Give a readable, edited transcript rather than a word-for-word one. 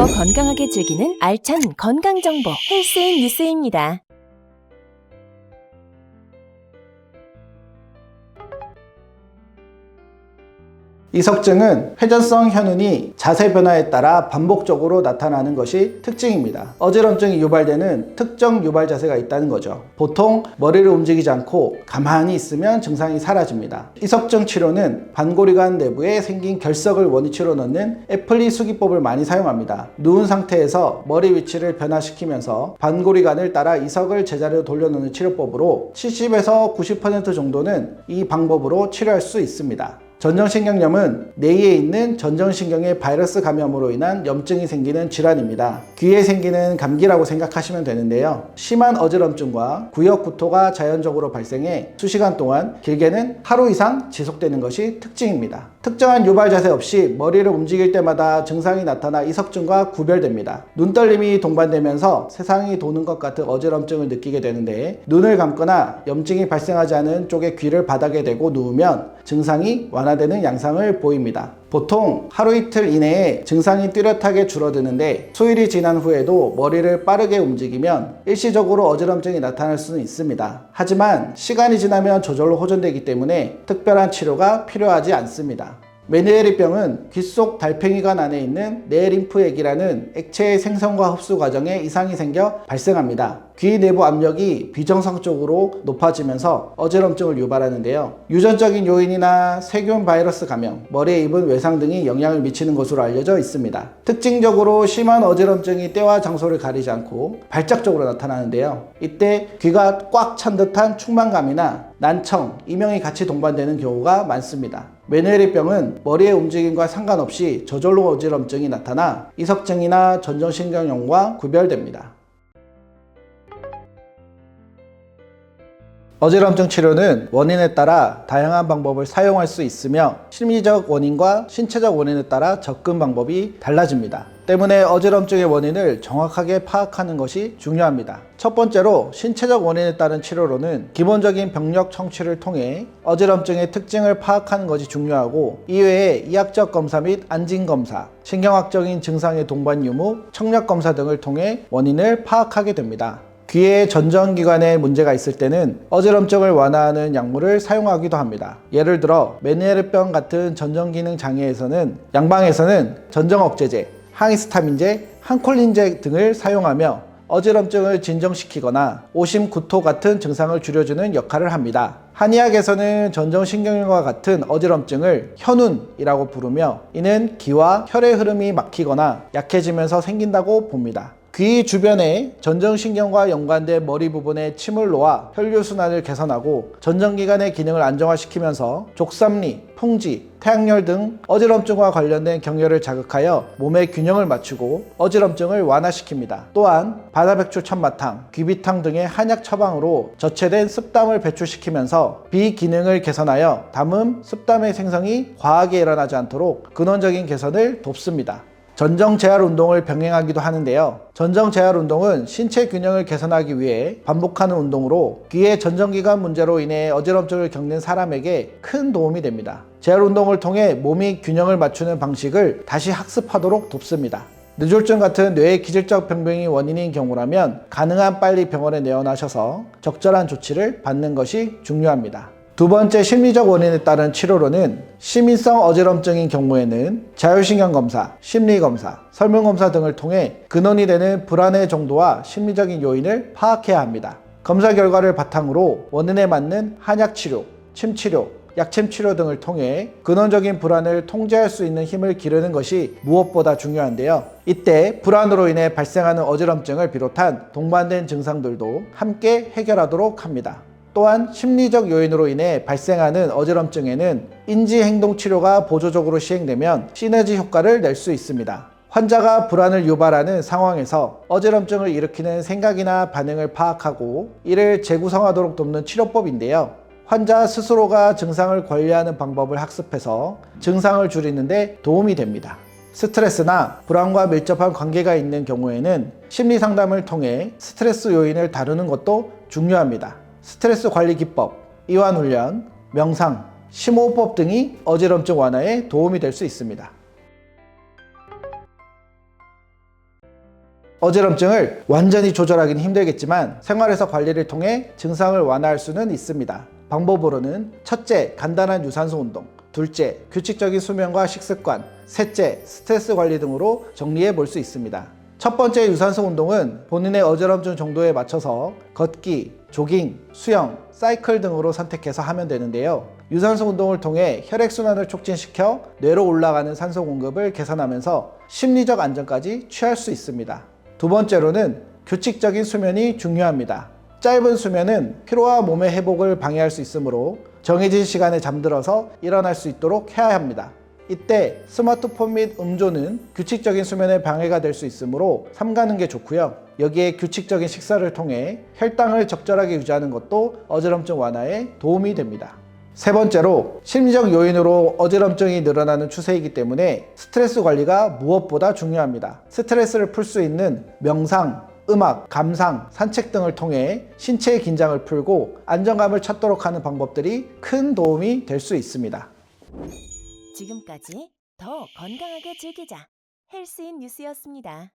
더 건강하게 즐기는 알찬 건강정보 헬스인 뉴스입니다. 이석증은 회전성 현운이 자세 변화에 따라 반복적으로 나타나는 것이 특징입니다. 어지럼증이 유발되는 특정 유발 자세가 있다는 거죠. 보통 머리를 움직이지 않고 가만히 있으면 증상이 사라집니다. 이석증 치료는 반고리관 내부에 생긴 결석을 원위치로 넣는 애플리 수기법을 많이 사용합니다. 누운 상태에서 머리 위치를 변화시키면서 반고리관을 따라 이석을 제자리로 돌려놓는 치료법으로 70에서 90% 정도는 이 방법으로 치료할 수 있습니다. 전정신경염은 뇌에 있는 전정신경의 바이러스 감염으로 인한 염증이 생기는 질환입니다. 귀에 생기는 감기라고 생각하시면 되는데요. 심한 어지럼증과 구역 구토가 자연적으로 발생해 수시간 동안 길게는 하루 이상 지속되는 것이 특징입니다. 특정한 유발 자세 없이 머리를 움직일 때마다 증상이 나타나 이석증과 구별됩니다. 눈떨림이 동반되면서 세상이 도는 것 같은 어지럼증을 느끼게 되는데, 눈을 감거나 염증이 발생하지 않은 쪽에 귀를 바닥에 대고 누우면 증상이 완화되는 양상을 보입니다. 보통 하루 이틀 이내에 증상이 뚜렷하게 줄어드는데, 수일이 지난 후에도 머리를 빠르게 움직이면 일시적으로 어지럼증이 나타날 수는 있습니다. 하지만 시간이 지나면 저절로 호전되기 때문에 특별한 치료가 필요하지 않습니다. 메니에리병은 귀 속 달팽이관 안에 있는 뇌림프액이라는 액체의 생성과 흡수 과정에 이상이 생겨 발생합니다. 귀 내부 압력이 비정상적으로 높아지면서 어지럼증을 유발하는데요. 유전적인 요인이나 세균 바이러스 감염, 머리에 입은 외상 등이 영향을 미치는 것으로 알려져 있습니다. 특징적으로 심한 어지럼증이 때와 장소를 가리지 않고 발작적으로 나타나는데요. 이때 귀가 꽉 찬 듯한 충만감이나 난청, 이명이 같이 동반되는 경우가 많습니다. 메니에리병은 머리의 움직임과 상관없이 저절로 어지럼증이 나타나 이석증이나 전정신경염과 구별됩니다. 어지럼증 치료는 원인에 따라 다양한 방법을 사용할 수 있으며, 심리적 원인과 신체적 원인에 따라 접근 방법이 달라집니다. 때문에 어지럼증의 원인을 정확하게 파악하는 것이 중요합니다. 첫 번째로 신체적 원인에 따른 치료로는 기본적인 병력 청취를 통해 어지럼증의 특징을 파악하는 것이 중요하고, 이외에 이학적 검사 및 안진검사, 신경학적인 증상의 동반 유무, 청력검사 등을 통해 원인을 파악하게 됩니다. 귀의 전정기관에 문제가 있을 때는 어지럼증을 완화하는 약물을 사용하기도 합니다. 예를 들어 메니에르병 같은 전정기능 장애에서는 양방에서는 전정억제제, 항히스타민제, 항콜린제 등을 사용하며 어지럼증을 진정시키거나 오심, 구토 같은 증상을 줄여주는 역할을 합니다. 한의학에서는 전정신경염과 같은 어지럼증을 현운이라고 부르며, 이는 기와 혈의 흐름이 막히거나 약해지면서 생긴다고 봅니다. 귀 주변에 전정신경과 연관된 머리 부분에 침을 놓아 혈류순환을 개선하고 전정기관의 기능을 안정화시키면서 족삼리, 풍지, 태양열 등 어지럼증과 관련된 경혈을 자극하여 몸의 균형을 맞추고 어지럼증을 완화시킵니다. 또한 바다백출 천마탕, 귀비탕 등의 한약 처방으로 저체된 습담을 배출시키면서 비기능을 개선하여 담음, 습담의 생성이 과하게 일어나지 않도록 근원적인 개선을 돕습니다. 전정재활 운동을 병행하기도 하는데요. 전정재활 운동은 신체 균형을 개선하기 위해 반복하는 운동으로 귀의 전정기관 문제로 인해 어지럼증을 겪는 사람에게 큰 도움이 됩니다. 재활 운동을 통해 몸이 균형을 맞추는 방식을 다시 학습하도록 돕습니다. 뇌졸중 같은 뇌의 기질적 병변이 원인인 경우라면 가능한 빨리 병원에 내원하셔서 적절한 조치를 받는 것이 중요합니다. 두 번째, 심리적 원인에 따른 치료로는 시민성 어지럼증인 경우에는 자율신경검사, 심리검사, 설문검사 등을 통해 근원이 되는 불안의 정도와 심리적인 요인을 파악해야 합니다. 검사 결과를 바탕으로 원인에 맞는 한약치료, 침치료, 약침치료 등을 통해 근원적인 불안을 통제할 수 있는 힘을 기르는 것이 무엇보다 중요한데요. 이때 불안으로 인해 발생하는 어지럼증을 비롯한 동반된 증상들도 함께 해결하도록 합니다. 또한 심리적 요인으로 인해 발생하는 어지럼증에는 인지행동치료가 보조적으로 시행되면 시너지 효과를 낼 수 있습니다. 환자가 불안을 유발하는 상황에서 어지럼증을 일으키는 생각이나 반응을 파악하고 이를 재구성하도록 돕는 치료법인데요. 환자 스스로가 증상을 관리하는 방법을 학습해서 증상을 줄이는 데 도움이 됩니다. 스트레스나 불안과 밀접한 관계가 있는 경우에는 심리 상담을 통해 스트레스 요인을 다루는 것도 중요합니다. 스트레스 관리 기법, 이완훈련, 명상, 심호흡법 등이 어지럼증 완화에 도움이 될 수 있습니다. 어지럼증을 완전히 조절하기는 힘들겠지만 생활에서 관리를 통해 증상을 완화할 수는 있습니다. 방법으로는 첫째, 간단한 유산소 운동, 둘째, 규칙적인 수면과 식습관, 셋째, 스트레스 관리 등으로 정리해 볼 수 있습니다. 첫 번째 유산소 운동은 본인의 어지럼증 정도에 맞춰서 걷기, 조깅, 수영, 사이클 등으로 선택해서 하면 되는데요. 유산소 운동을 통해 혈액순환을 촉진시켜 뇌로 올라가는 산소 공급을 개선하면서 심리적 안정까지 취할 수 있습니다. 두 번째로는 규칙적인 수면이 중요합니다. 짧은 수면은 피로와 몸의 회복을 방해할 수 있으므로 정해진 시간에 잠들어서 일어날 수 있도록 해야 합니다. 이때 스마트폰 및 음조는 규칙적인 수면에 방해가 될 수 있으므로 삼가는 게 좋고요. 여기에 규칙적인 식사를 통해 혈당을 적절하게 유지하는 것도 어지럼증 완화에 도움이 됩니다. 세 번째로 심리적 요인으로 어지럼증이 늘어나는 추세이기 때문에 스트레스 관리가 무엇보다 중요합니다. 스트레스를 풀 수 있는 명상, 음악, 감상, 산책 등을 통해 신체의 긴장을 풀고 안정감을 찾도록 하는 방법들이 큰 도움이 될 수 있습니다. 지금까지 더 건강하게 즐기자 헬스인 뉴스였습니다.